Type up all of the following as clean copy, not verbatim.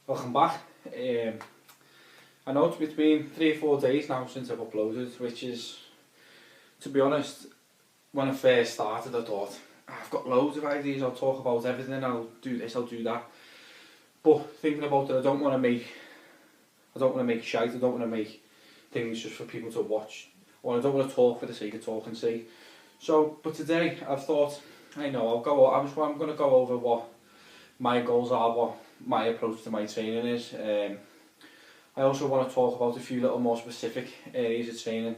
Welcome back. I know it's been 3 or 4 days now since I've uploaded, which is, to be honest, when I first started I thought, I've got loads of ideas, I'll talk about everything, I'll do this, I'll do that. But thinking about it, I don't want to make shite, I don't want to make things just for people to watch. Or I don't want to talk for the sake of talking, see. So, but today I've thought, I'm going to go over what my goals are, what my approach to my training is. I also want to talk about a few little more specific areas of training,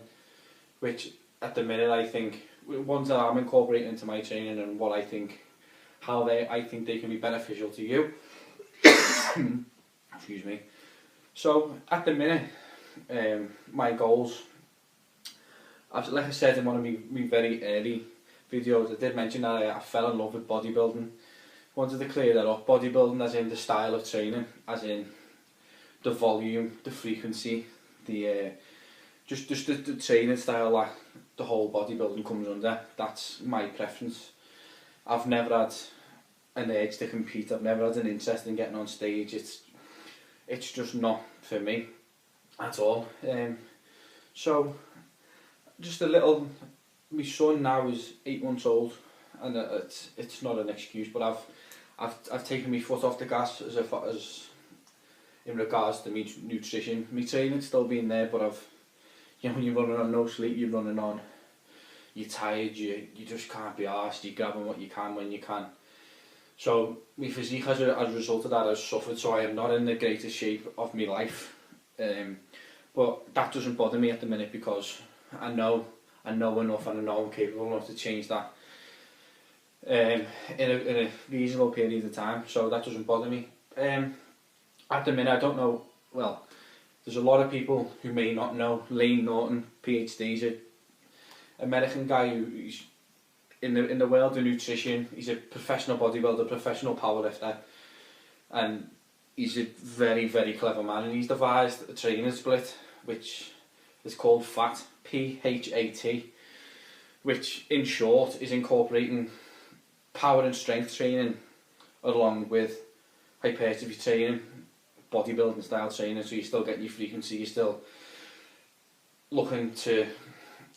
which at the minute I think, ones that I'm incorporating into my training and what I think, I think they can be beneficial to you. Excuse me. So at the minute, my goals, like I said in one of my very early videos, I did mention that I fell in love with bodybuilding. Wanted to clear that up. Bodybuilding as in the style of training, as in the volume, the frequency, just the training style that the whole bodybuilding comes under. That's my preference. I've never had an urge to compete. I've never had an interest in getting on stage. It's just not for me at all. So just a little. My son now is 8 months old, and it's not an excuse, but I've taken my foot off the gas as in regards to my nutrition. My training's still been there, but when you're running on no sleep, you're tired, you just can't be arsed, you're grabbing what you can when you can. So my physique as a result of that has suffered, so I am not in the greatest shape of my life. But that doesn't bother me at the minute because I know enough and I know I'm capable enough to change that in a reasonable period of time, so that doesn't bother me. At the minute I don't know, well, there's a lot of people who may not know Lane Norton, PhD, he's an American guy who's in the world of nutrition. He's a professional bodybuilder, professional powerlifter, and he's a very, very clever man, and he's devised a training split which is called PHAT, PHAT, which in short is incorporating power and strength training along with hypertrophy training, bodybuilding style training, so you're still getting your frequency, you're still looking to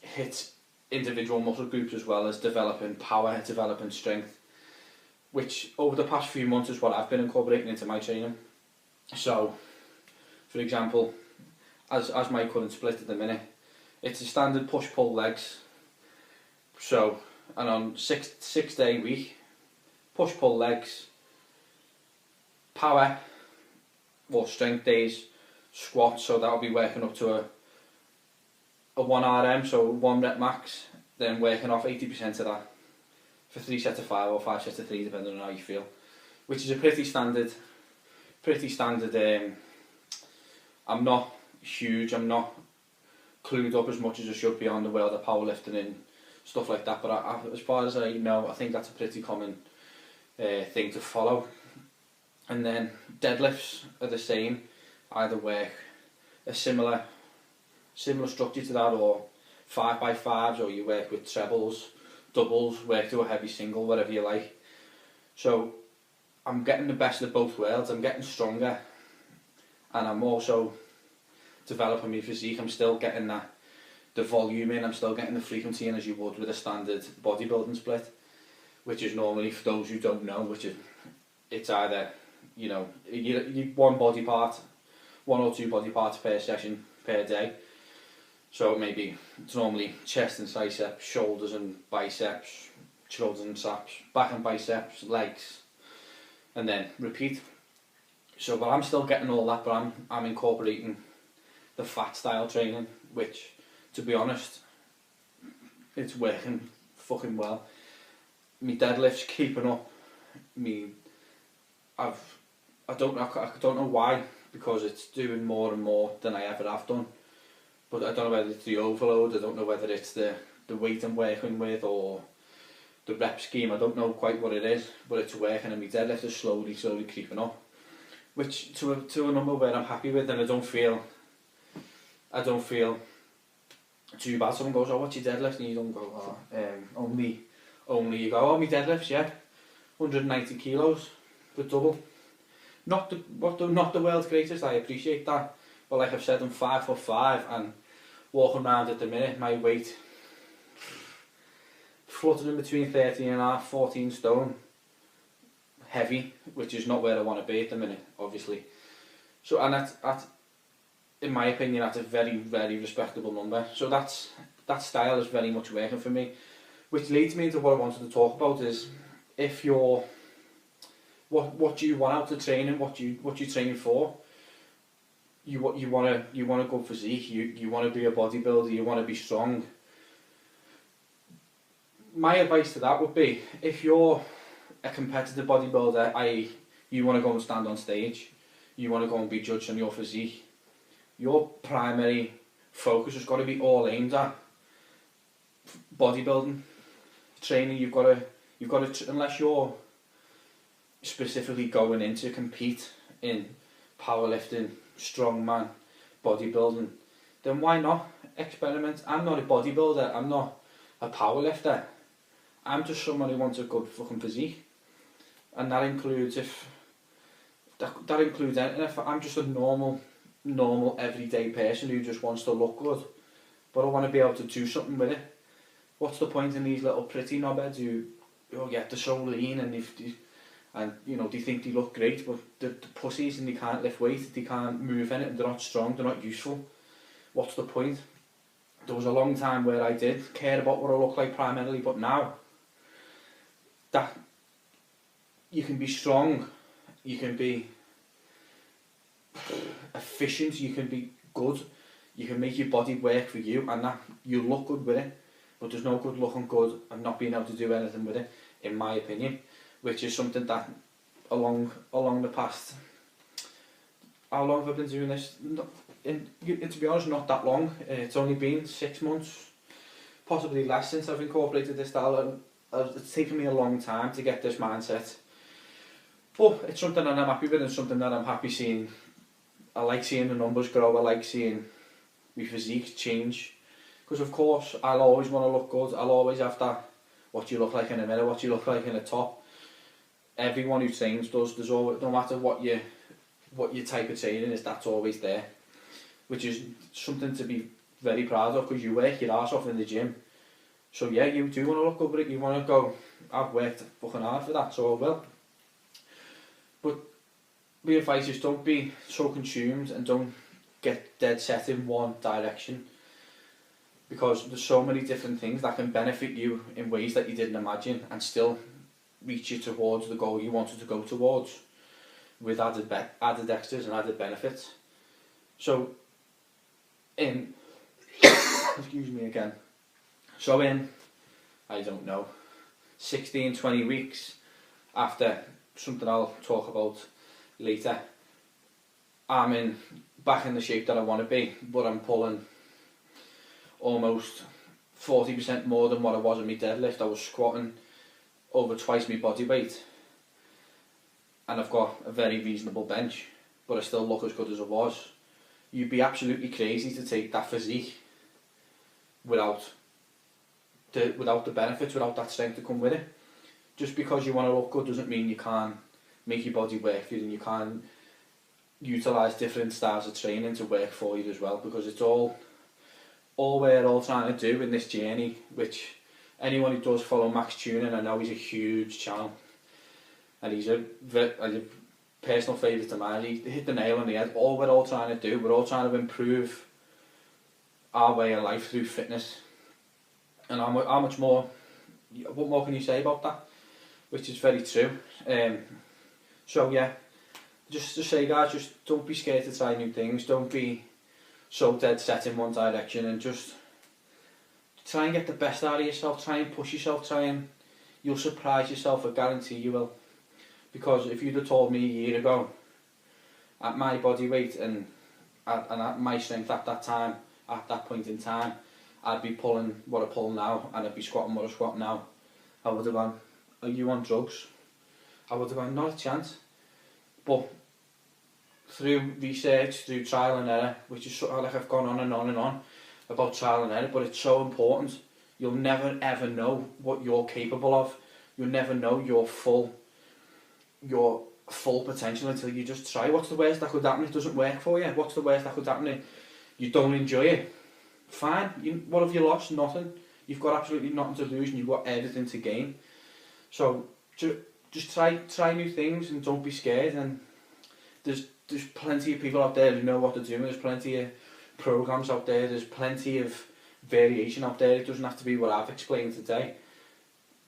hit individual muscle groups as well as developing power, developing strength, which over the past few months is what I've been incorporating into my training. So, for example, as my current split at the minute, it's a standard push-pull legs. So, and on 6-day week, push-pull legs, power or strength days, squats, so that'll be working up to a 1 RM, so 1 rep max, then working off 80% of that for 3 sets of 5 or 5 sets of 3 depending on how you feel, which is a pretty standard. I'm not huge, I'm not clued up as much as I should be on the world of powerlifting and stuff like that, but as far as I know, I think that's a pretty common thing to follow. And then deadlifts are the same, either work a similar structure to that, or 5x5s, or you work with trebles, doubles, work to a heavy single, whatever you like. So I'm getting the best of both worlds. I'm getting stronger, and I'm also developing my physique. I'm still getting the volume in, I'm still getting the frequency in as you would with a standard bodybuilding split, which is normally, for those who don't know, it's either, you one or two body parts per session per day. So it's normally chest and triceps, shoulders and biceps, shoulders and traps, back and biceps, legs, and then repeat. So, but I'm still getting all that, but I'm incorporating the PHAT style training, which, to be honest, it's working fucking well. My deadlift's keeping up. I don't know why, because it's doing more and more than I ever have done. But I don't know whether it's the overload, I don't know whether it's the weight I'm working with or the rep scheme, I don't know quite what it is, but it's working, and my deadlift is slowly creeping up, which to a number where I'm happy with, and I don't feel too bad. Someone goes, oh, what's your deadlift? And you don't go, oh, only you go, oh, my deadlift's, yeah, 190 kilos for double. not the world's greatest, I appreciate that. But like I've said, I'm 5'5" and walking around at the minute, my weight fluttering between 13.5, 14 stone. Heavy, which is not where I want to be at the minute, obviously. So, and that's in my opinion, that's a very, very respectable number. So that style is very much working for me. Which leads me into what I wanted to talk about is, if you're, what do you want out of training? What you training for? You want to go physique. You want to be a bodybuilder. You want to be strong. My advice to that would be, if you're a competitive bodybuilder, i.e. you want to go and stand on stage, you want to go and be judged on your physique, your primary focus has got to be all aimed at bodybuilding training. You've got to, unless you're specifically going in to compete in powerlifting, strongman, bodybuilding, then why not experiment? I'm not a bodybuilder, I'm not a powerlifter, I'm just someone who wants a good fucking physique. And that includes that includes anything. If I'm just a normal everyday person who just wants to look good, but I want to be able to do something with it. What's the point in these little pretty knobheads who, they're so lean and they think they look great, but the pussies and they can't lift weight, they can't move in it, and they're not strong, they're not useful. What's the point? There was a long time where I did care about what I look like primarily, but now that you can be strong, you can be efficient, you can be good, you can make your body work for you, and that you look good with it. But there's no good looking good and not being able to do anything with it, in my opinion, which is something that along the past, how long have I been doing this? To be honest, not that long. It's only been 6 months, possibly less, since I've incorporated this style. It's taken me a long time to get this mindset. But it's something that I'm happy with, and something that I'm happy seeing. I like seeing the numbers grow, I like seeing my physique change. Because of course, I'll always want to look good, I'll always have that, what you look like in the mirror, what you look like in the top. Everyone who trains does, there's always, no matter what your type of training is, that's always there. Which is something to be very proud of, because you work your arse off in the gym. So yeah, you do want to look good with it, you want to go, I've worked fucking hard for that, so I will. But my advice is, don't be so consumed and don't get dead set in one direction, because there's so many different things that can benefit you in ways that you didn't imagine and still reach you towards the goal you wanted to go towards, with added extras and added benefits. So excuse me again, so I don't know, 16, 20 weeks after something I'll talk about later, I'm back in the shape that I want to be, but I'm pulling almost 40% more than what I was in my deadlift. I was squatting over twice my body weight, and I've got a very reasonable bench, but I still look as good as I was. You'd be absolutely crazy to take that physique without the benefits, without that strength to come with it. Just because you want to look good doesn't mean you can't make your body work for you, and you can't utilise different styles of training to work for you as well, because it's all we're all trying to do in this journey, which anyone who does follow Max Tuning, I know he's a huge channel, and he's a personal favourite of mine. He hit the nail on the head. All we're all trying to do, we're all trying to improve our way of life through fitness. And how much more, what more can you say about that? Which is very true. So yeah, just to say, guys, just don't be scared to try new things. Don't be so dead set in one direction, and just try and get the best out of yourself. Try and push yourself. You'll surprise yourself. I guarantee you will. Because if you'd have told me a year ago, at my body weight and at my strength at that time, at that point in time, I'd be pulling what I pull now, and I'd be squatting what I squat now, I would have gone, are you on drugs? I would have gone, not a chance. But through research, through trial and error, which is sort of like I've gone on and on and on about trial and error, but it's so important. You'll never ever know what you're capable of. You'll never know your full potential until you just try. What's the worst that could happen? It doesn't work for you. What's the worst that could happen? You don't enjoy it. Fine. What have you lost? Nothing. You've got absolutely nothing to lose and you've got everything to gain. So just try new things and don't be scared. And there's plenty of people out there who know what they're doing. There's plenty of programs out there. There's plenty of variation out there. It doesn't have to be what I've explained today.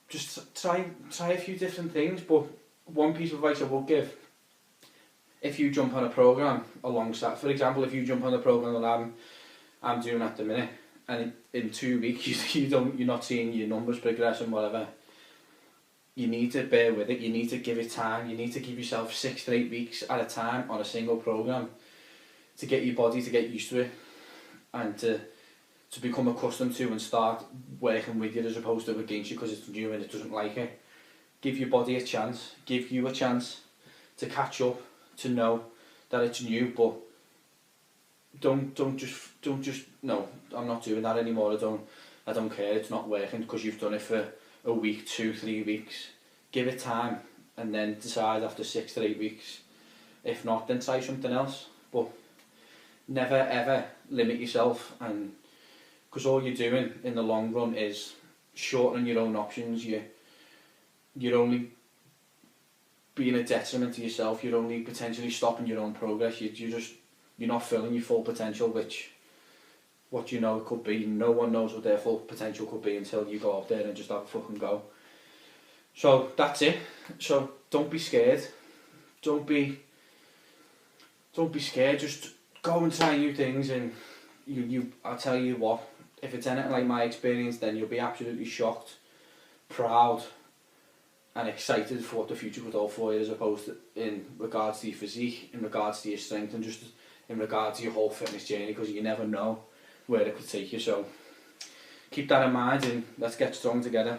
Just try a few different things. But one piece of advice I will give: if you jump on a program alongside, for example, if you jump on the program that I'm doing at the minute, and in 2 weeks you're not seeing your numbers progress and whatever, you need to bear with it. You need to give it time. You need to give yourself 6 to 8 weeks at a time on a single program to get your body to get used to it and to become accustomed to and start working with you as opposed to against you because it's new and it doesn't like it. Give your body a chance. Give you a chance to catch up, to know that it's new, but don't just no, I'm not doing that anymore. I don't care. It's not working because you've done it for a week, 2, 3 weeks. Give it time and then decide after 6 to 8 weeks. If not, then try something else. But never ever limit yourself, and because all you're doing in the long run is shortening your own options. You're only being a detriment to yourself. You're only potentially stopping your own progress. You're not filling your full potential, which what you know it could be. No one knows what their full potential could be until you go out there and just have a fucking go. So that's it. So don't be scared. Don't be scared. Just go and try new things, and I'll tell you what, if it's anything like my experience, then you'll be absolutely shocked, proud and excited for what the future could hold for you, as opposed to in regards to your physique, in regards to your strength, and just in regards to your whole fitness journey, because you never know where it could take you. So keep that in mind and let's get strong together.